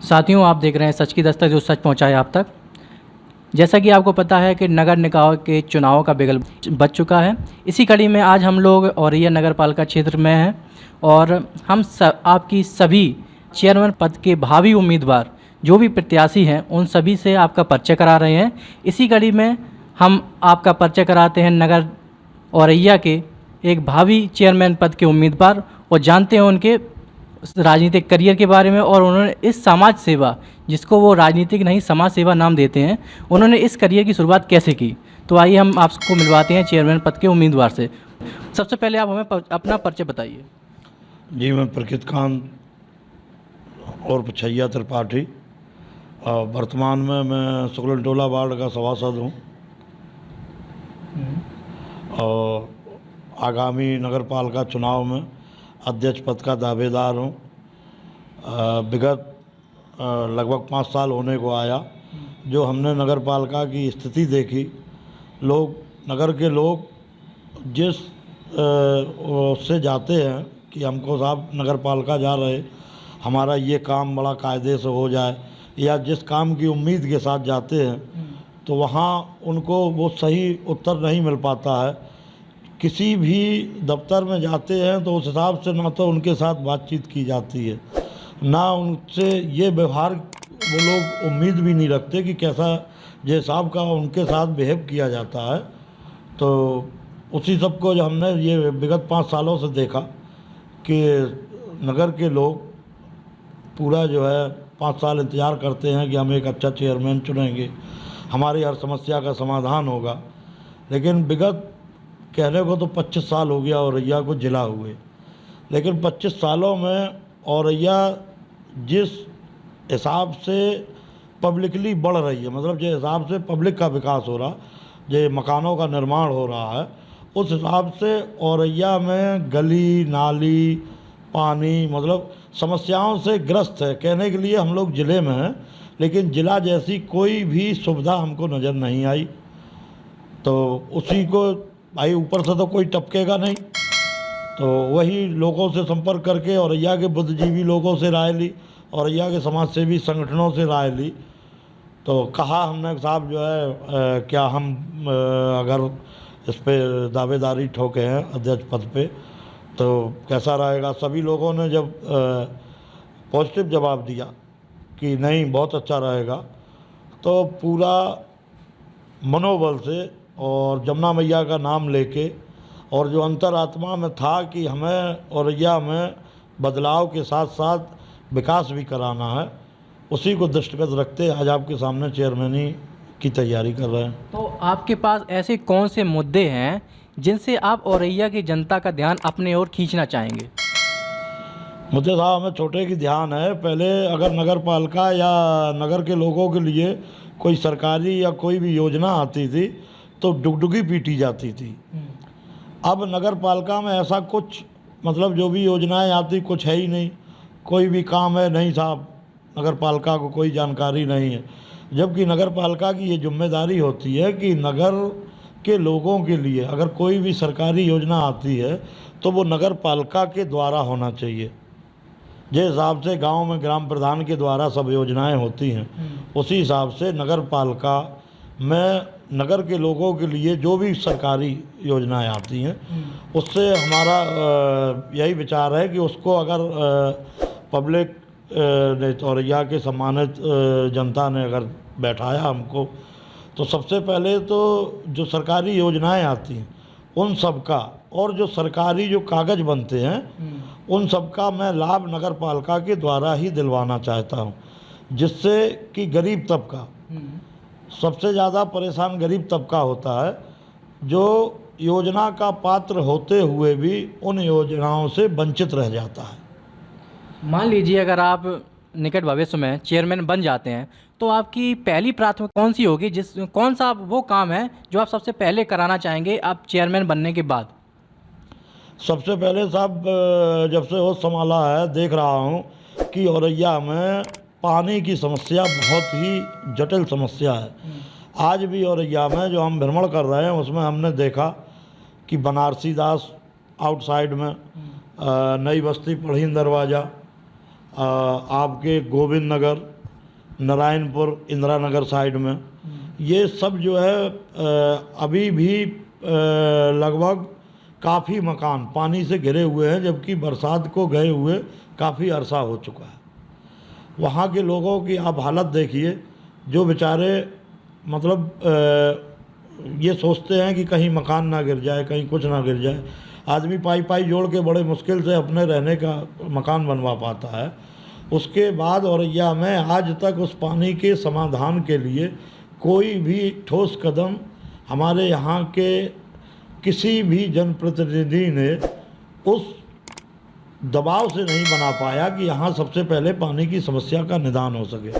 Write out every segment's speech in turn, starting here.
साथियों, आप देख रहे हैं सच की दस्तक, जो सच पहुंचाए आप तक। जैसा कि आपको पता है कि नगर निकाय के चुनाव का बिगल बज चुका है। इसी कड़ी में आज हम लोग औरैया नगर पालिका क्षेत्र में हैं और हम आपकी सभी चेयरमैन पद के भावी उम्मीदवार जो भी प्रत्याशी हैं उन सभी से आपका परिचय करा रहे हैं। इसी कड़ी में हम आपका परिचय कराते हैं नगर औरैया के एक भावी चेयरमैन पद के उम्मीदवार और जानते हैं उनके राजनीतिक करियर के बारे में और उन्होंने इस समाज सेवा, जिसको वो राजनीतिक नहीं समाज सेवा नाम देते हैं, उन्होंने इस करियर की शुरुआत कैसे की। तो आइए हम आपको मिलवाते हैं चेयरमैन पद के उम्मीदवार से। सबसे पहले आप हमें अपना परिचय बताइए। जी, मैं प्रकृत खान और पछैया त्रिपाठी, वर्तमान में मैं शुक्लन टोला वार्ड का सभासद हूँ और आगामी नगर पालिका चुनाव में अध्यक्ष पद का दावेदार हूँ। विगत लगभग 5 साल होने को आया जो हमने नगर पालिका की स्थिति देखी। नगर के लोग जिस से जाते हैं कि हमको साहब नगर पालिका जा रहे, हमारा ये काम बड़ा कायदे से हो जाए, या जिस काम की उम्मीद के साथ जाते हैं तो वहाँ उनको वो सही उत्तर नहीं मिल पाता है। किसी भी दफ्तर में जाते हैं तो उस हिसाब से ना तो उनके साथ बातचीत की जाती है, ना उनसे ये व्यवहार वो लोग उम्मीद भी नहीं रखते कि कैसा जिस हिसाब का उनके साथ बिहेव किया जाता है। तो उसी सब को जो हमने ये विगत 5 सालों से देखा कि नगर के लोग पूरा जो है 5 साल इंतज़ार करते हैं कि हम एक अच्छा चेयरमैन चुनेंगे, हमारी हर समस्या का समाधान होगा। लेकिन विगत कहने को तो 25 साल हो गया औरैया को जिला हुए, लेकिन 25 सालों में औरैया जिस हिसाब से पब्लिकली बढ़ रही है, मतलब जिस हिसाब से पब्लिक का विकास हो रहा, जो मकानों का निर्माण हो रहा है, उस हिसाब से औरैया में गली नाली पानी मतलब समस्याओं से ग्रस्त है। कहने के लिए हम लोग ज़िले में हैं, लेकिन ज़िला जैसी कोई भी सुविधा हमको नज़र नहीं आई। तो उसी को भाई ऊपर से तो कोई टपकेगा नहीं, तो वही लोगों से संपर्क करके औरैया के बुद्धिजीवी लोगों से राय ली, औरैया के समाज सेवी संगठनों से राय ली। तो कहा हमने साहब जो है क्या हम अगर इस पे दावेदारी ठोके हैं अध्यक्ष पद पे तो कैसा रहेगा। सभी लोगों ने जब पॉजिटिव जवाब दिया कि नहीं बहुत अच्छा रहेगा, तो पूरा मनोबल से और जमुना मैया का नाम लेके और जो अंतरात्मा में था कि हमें औरैया में बदलाव के साथ साथ विकास भी कराना है, उसी को दृष्टिगत रखते आज आपके सामने चेयरमैनी की तैयारी कर रहे हैं। तो आपके पास ऐसे कौन से मुद्दे हैं जिनसे आप औरैया की जनता का ध्यान अपने ओर खींचना चाहेंगे? मुद्दे साहब हमें छोटे की ध्यान है। पहले अगर नगर पालिका या नगर के लोगों के लिए कोई सरकारी या कोई भी योजना आती थी तो डुगडुगी पीटी जाती थी। अब नगर पालिका में ऐसा कुछ मतलब जो भी योजनाएं आती कुछ है ही नहीं, कोई भी काम है नहीं साहब, नगर पालिका को कोई जानकारी नहीं है। जबकि नगर पालिका की ये जिम्मेदारी होती है कि नगर के लोगों के लिए अगर कोई भी सरकारी योजना आती है तो वो नगर पालिका के द्वारा होना चाहिए। जिस हिसाब से गांव में ग्राम प्रधान के द्वारा सब योजनाएं होती हैं, उसी हिसाब से नगर पालिका में नगर के लोगों के लिए जो भी सरकारी योजनाएं आती हैं उससे हमारा यही विचार है कि उसको अगर पब्लिक ने औरैया के सम्मानित जनता ने अगर बैठाया हमको, तो सबसे पहले तो जो सरकारी योजनाएं आती हैं उन सब का और जो सरकारी जो कागज़ बनते हैं उन सब का मैं लाभ नगर पालिका के द्वारा ही दिलवाना चाहता हूं, जिससे कि गरीब तबका, सबसे ज़्यादा परेशान गरीब तबका होता है जो योजना का पात्र होते हुए भी उन योजनाओं से वंचित रह जाता है। मान लीजिए अगर आप निकट भविष्य में चेयरमैन बन जाते हैं तो आपकी पहली प्राथमिकता कौन सी होगी, कौन सा वो काम है जो आप सबसे पहले कराना चाहेंगे आप चेयरमैन बनने के बाद? सबसे पहले साहब जब से होश संभाला है देख रहा हूँ कि औरैया में पानी की समस्या बहुत ही जटिल समस्या है। आज भी औरैया में जो हम भ्रमण कर रहे हैं उसमें हमने देखा कि बनारसी दास आउटसाइड में, नई बस्ती पढ़ीन दरवाज़ा, आपके गोविंद नगर, नारायणपुर, इंदिरा नगर साइड में, ये सब जो है अभी भी लगभग काफ़ी मकान पानी से घिरे हुए हैं, जबकि बरसात को गए हुए काफ़ी अरसा हो चुका है। वहाँ के लोगों की आप हालत देखिए, जो बेचारे मतलब ये सोचते हैं कि कहीं मकान ना गिर जाए, कहीं कुछ ना गिर जाए। आदमी पाई पाई जोड़ के बड़े मुश्किल से अपने रहने का मकान बनवा पाता है। उसके बाद औरैया में आज तक उस पानी के समाधान के लिए कोई भी ठोस कदम हमारे यहाँ के किसी भी जनप्रतिनिधि ने उस दबाव से नहीं बना पाया कि यहाँ सबसे पहले पानी की समस्या का निदान हो सके।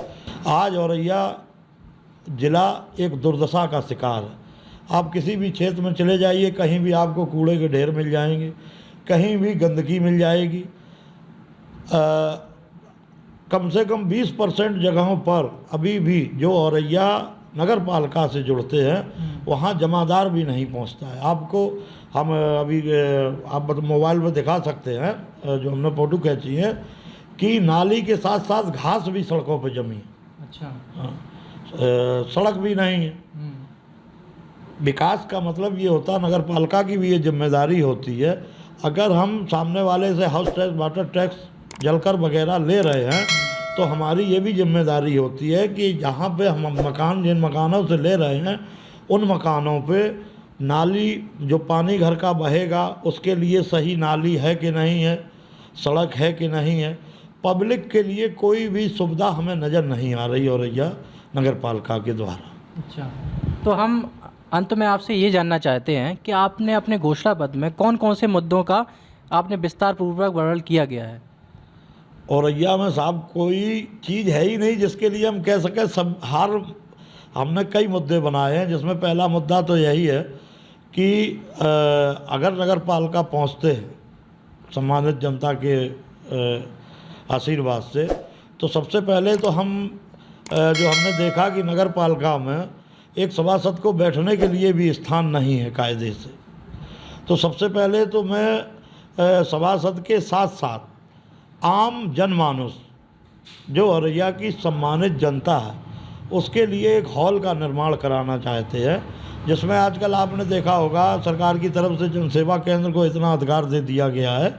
आज औरैया ज़िला एक दुर्दशा का शिकार है। आप किसी भी क्षेत्र में चले जाइए, कहीं भी आपको कूड़े के ढेर मिल जाएंगे, कहीं भी गंदगी मिल जाएगी। कम से कम 20% जगहों पर अभी भी जो औरैया नगर पालिका से जुड़ते हैं वहाँ जमादार भी नहीं पहुँचता है। आपको हम अभी आप मोबाइल पर दिखा सकते हैं, जो हमने फ़ोटो खींची है, कि नाली के साथ साथ घास भी सड़कों पर जमी है। अच्छा। हाँ, सड़क भी नहीं है। विकास का मतलब ये होता, नगर पालिका की भी ये जिम्मेदारी होती है। अगर हम सामने वाले से हाउस टैक्स, वाटर टैक्स, जलकर वगैरह ले रहे हैं, तो हमारी ये भी जिम्मेदारी होती है कि जहाँ पे हम मकान, जिन मकानों से ले रहे हैं, उन मकानों पे नाली, जो पानी घर का बहेगा उसके लिए सही नाली है कि नहीं है, सड़क है कि नहीं है। पब्लिक के लिए कोई भी सुविधा हमें नज़र नहीं आ रही औरैया नगर पालिका के द्वारा। अच्छा, तो हम अंत में आपसे ये जानना चाहते हैं कि आपने अपने घोषणा पत्र में कौन कौन से मुद्दों का आपने विस्तार पूर्वक वर्णन किया गया है? औरैया में साहब कोई चीज़ है ही नहीं जिसके लिए हम कह सकें। सब हमने कई मुद्दे बनाए हैं, जिसमें पहला मुद्दा तो यही है कि अगर नगर पालिका पहुँचते हैं सम्मानित जनता के आशीर्वाद से, तो सबसे पहले तो हम जो हमने देखा कि नगर पालिका में एक सभासद को बैठने के लिए भी स्थान नहीं है कायदे से। तो सबसे पहले तो मैं सभासद के साथ साथ आम जनमानुस, जो औरैया की सम्मानित जनता है, उसके लिए एक हॉल का निर्माण कराना चाहते हैं, जिसमें आजकल आपने देखा होगा सरकार की तरफ से जनसेवा केंद्र को इतना अधिकार दे दिया गया है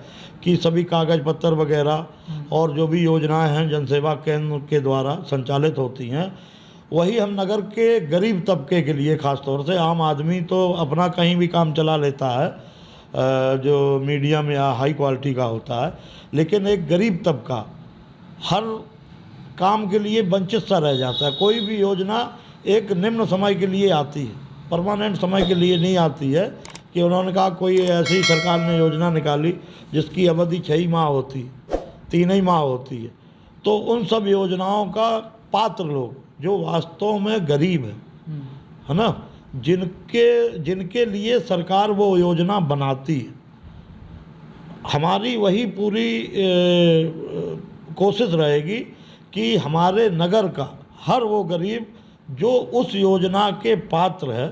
कि सभी कागज़ पत्तर वगैरह और जो भी योजनाएं हैं जनसेवा केंद्र के द्वारा संचालित होती हैं, वही हम नगर के गरीब तबके के लिए, ख़ास तौर से आम आदमी तो अपना कहीं भी काम चला लेता है जो मीडियम या हाई क्वालिटी का होता है, लेकिन एक गरीब तबका हर काम के लिए वंचित सा रह जाता है। कोई भी योजना एक निम्न समय के लिए आती है, परमानेंट समय के लिए नहीं आती है कि उन्होंने कहा कोई ऐसी सरकार ने योजना निकाली जिसकी अवधि 6 माह होती, 3 ही माह होती है। तो उन सब योजनाओं का पात्र लोग जो वास्तव में गरीब है ना, जिनके लिए सरकार वो योजना बनाती है, हमारी वही पूरी कोशिश रहेगी कि हमारे नगर का हर वो गरीब जो उस योजना के पात्र है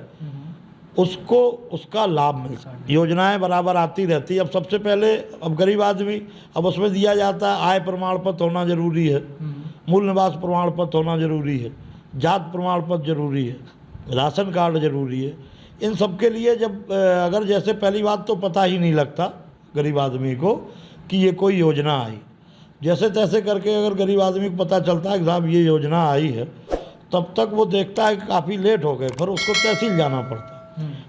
उसको उसका लाभ मिल सके। योजनाएं बराबर आती रहती है। अब सबसे पहले अब गरीब आदमी, अब उसमें दिया जाता है आय प्रमाण पत्र होना जरूरी है, मूल निवास प्रमाण पत्र होना जरूरी है, जात प्रमाण पत्र जरूरी है, राशन कार्ड जरूरी है। इन सब के लिए जब अगर जैसे पहली बात तो पता ही नहीं लगता गरीब आदमी को कि ये कोई योजना आई, जैसे तैसे करके अगर गरीब आदमी को पता चलता है कि साहब ये योजना आई है, तब तक वो देखता है कि काफ़ी लेट हो गए, फिर उसको तहसील जाना पड़ता है।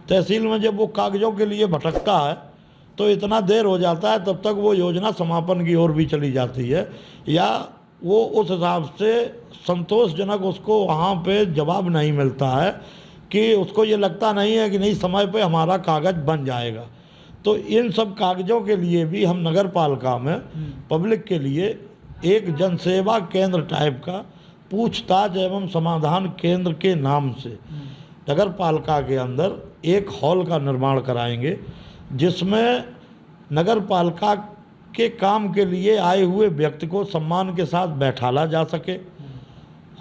तहसील में जब वो कागज़ों के लिए भटकता है तो इतना देर हो जाता है, तब तक वो योजना समापन की ओर भी चली जाती है, या वो उस हिसाब से संतोषजनक उसको वहाँ पे जवाब नहीं मिलता है कि उसको ये लगता नहीं है कि नहीं समय पे हमारा कागज़ बन जाएगा। तो इन सब कागज़ों के लिए भी हम नगर पालिका में पब्लिक के लिए एक जनसेवा केंद्र टाइप का पूछताछ एवं समाधान केंद्र के नाम से नगर पालिका के अंदर एक हॉल का निर्माण कराएंगे, जिसमें नगर पालिका के काम के लिए आए हुए व्यक्ति को सम्मान के साथ बैठाला जा सके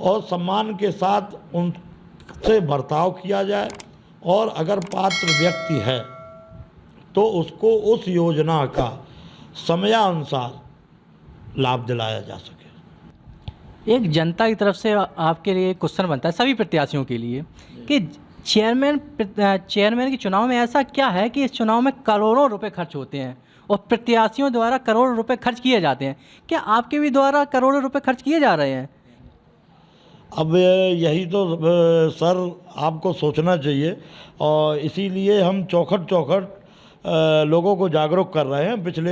और सम्मान के साथ उनसे बर्ताव किया जाए, और अगर पात्र व्यक्ति है तो उसको उस योजना का समयानुसार लाभ दिलाया जा सके। एक जनता की तरफ से आपके लिए क्वेश्चन बनता है सभी प्रत्याशियों के लिए कि चेयरमैन के चुनाव में ऐसा क्या है कि इस चुनाव में करोड़ों रुपए खर्च होते हैं और प्रत्याशियों द्वारा करोड़ों रुपए खर्च किए जाते हैं, क्या आपके भी द्वारा करोड़ों रुपए खर्च किए जा रहे हैं? अब यही तो सर आपको सोचना चाहिए, और इसीलिए हम चौखट लोगों को जागरूक कर रहे हैं। पिछले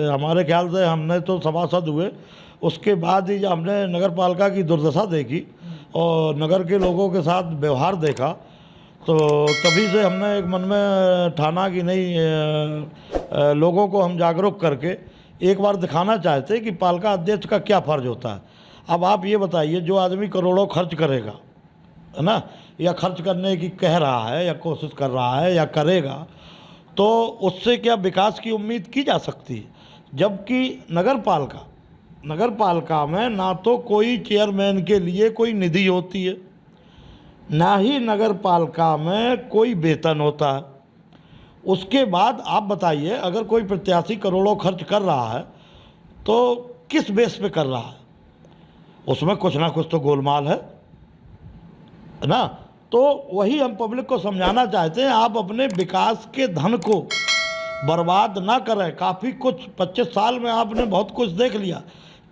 हमारे ख्याल से हमने तो सभासद हुए, उसके बाद ही जब हमने नगर पालिका की दुर्दशा देखी और नगर के लोगों के साथ व्यवहार देखा, तो तभी से हमने एक मन में ठाना कि नहीं, लोगों को हम जागरूक करके एक बार दिखाना चाहते कि पालिका अध्यक्ष का क्या फ़र्ज होता है। अब आप ये बताइए, जो आदमी करोड़ों खर्च करेगा, है ना, या खर्च करने की कह रहा है या कोशिश कर रहा है या करेगा, तो उससे क्या विकास की उम्मीद की जा सकती है? जबकि नगर पालिका में ना तो कोई चेयरमैन के लिए कोई निधि होती है, ना ही नगर पालिका में कोई वेतन होता है। उसके बाद आप बताइए, अगर कोई प्रत्याशी करोड़ों खर्च कर रहा है तो किस बेस पे कर रहा है? उसमें कुछ ना कुछ तो गोलमाल है ना। तो वही हम पब्लिक को समझाना चाहते हैं, आप अपने विकास के धन को बर्बाद ना करें। काफ़ी कुछ 25 साल में आपने बहुत कुछ देख लिया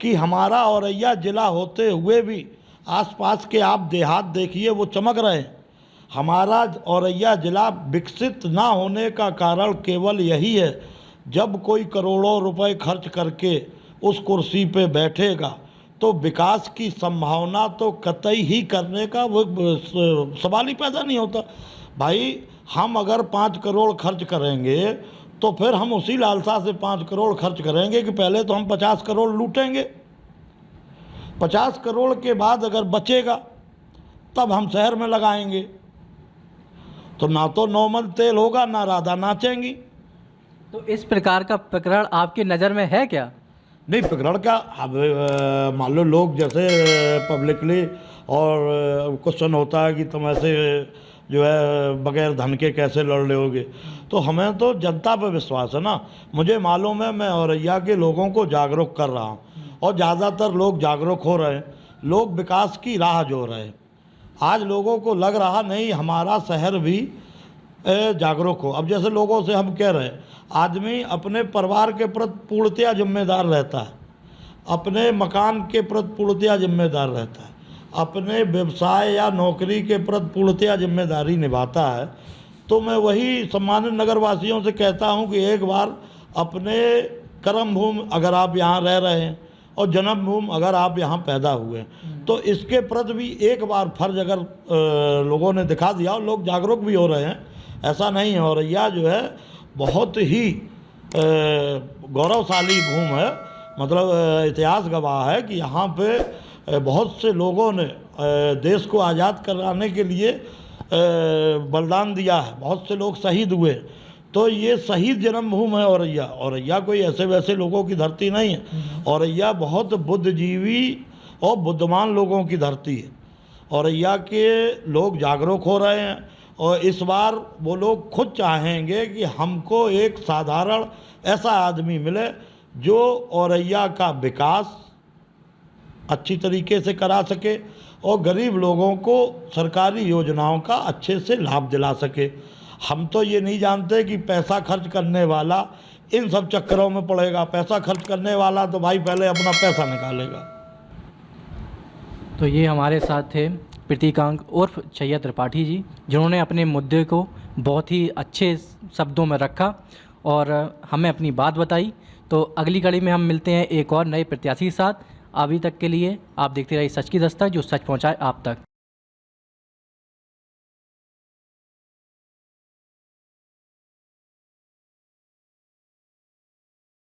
कि हमारा औरैया ज़िला होते हुए भी आसपास के आप देहात देखिए, वो चमक रहे हैं। हमारा औरैया ज़िला विकसित ना होने का कारण केवल यही है, जब कोई करोड़ों रुपए खर्च करके उस कुर्सी पे बैठेगा तो विकास की संभावना तो कतई ही करने का वो सवाल ही पैदा नहीं होता। भाई, हम अगर 5 करोड़ खर्च करेंगे तो फिर हम उसी लालसा से 5 करोड़ खर्च करेंगे कि पहले तो हम 50 करोड़ लूटेंगे, 50 करोड़ के बाद अगर बचेगा तब हम शहर में लगाएंगे। तो ना तो नॉर्मल तेल होगा, ना राधा नाचेंगी। तो इस प्रकार का प्रकरण आपकी नज़र में है क्या? नहीं, प्रकरण का अब मान लो लोग जैसे पब्लिकली और क्वेश्चन होता है कि तुम ऐसे जो है बगैर धन के कैसे लड़ रहे, तो हमें तो जनता पर विश्वास है ना। मुझे मालूम है, मैं औरैया के लोगों को जागरूक कर रहा हूँ और ज़्यादातर लोग जागरूक हो रहे हैं, लोग विकास की राह जो रहे हैं। आज लोगों को लग रहा नहीं हमारा शहर भी जागरूक हो। अब जैसे लोगों से हम कह रहे हैं, आदमी अपने परिवार के प्रति पूर्णतया जिम्मेदार रहता है, अपने मकान के प्रति पूर्णतया जिम्मेदार रहता है, अपने व्यवसाय या नौकरी के प्रति पूर्णतया जिम्मेदारी निभाता है। तो मैं वही सम्मानित नगरवासियों से कहता हूं कि एक बार अपने कर्म भूमि अगर आप यहाँ रह रहे हैं और जन्मभूमि अगर आप यहाँ पैदा हुए, तो इसके प्रति भी एक बार फर्ज अगर लोगों ने दिखा दिया और लोग जागरूक भी हो रहे हैं। ऐसा नहीं है, औरैया जो है बहुत ही गौरवशाली भूमि है, मतलब इतिहास गवाह है कि यहाँ पे बहुत से लोगों ने देश को आज़ाद कराने के लिए बलिदान दिया है, बहुत से लोग शहीद हुए। तो ये शहीद जन्मभूमि है औरैया। औरैया कोई ऐसे वैसे लोगों की धरती नहीं है, औरैया बहुत बुद्धिजीवी और बुद्धिमान लोगों की धरती है। औरैया के लोग जागरूक हो रहे हैं और इस बार वो लोग खुद चाहेंगे कि हमको एक साधारण ऐसा आदमी मिले जो औरैया का विकास अच्छी तरीके से करा सके और गरीब लोगों को सरकारी योजनाओं का अच्छे से लाभ दिला सके। हम तो ये नहीं जानते कि पैसा खर्च करने वाला इन सब चक्करों में पड़ेगा। पैसा खर्च करने वाला तो भाई पहले अपना पैसा निकालेगा। तो ये हमारे साथ थे प्रतीकांक उर्फ छैया त्रिपाठी जी, जिन्होंने अपने मुद्दे को बहुत ही अच्छे शब्दों में रखा और हमें अपनी बात बताई। तो अगली कड़ी में हम मिलते हैं एक और नए प्रत्याशी के साथ। अभी तक के लिए आप देखते रहिए सच की दस्तक, जो सच पहुंचाए आप तक।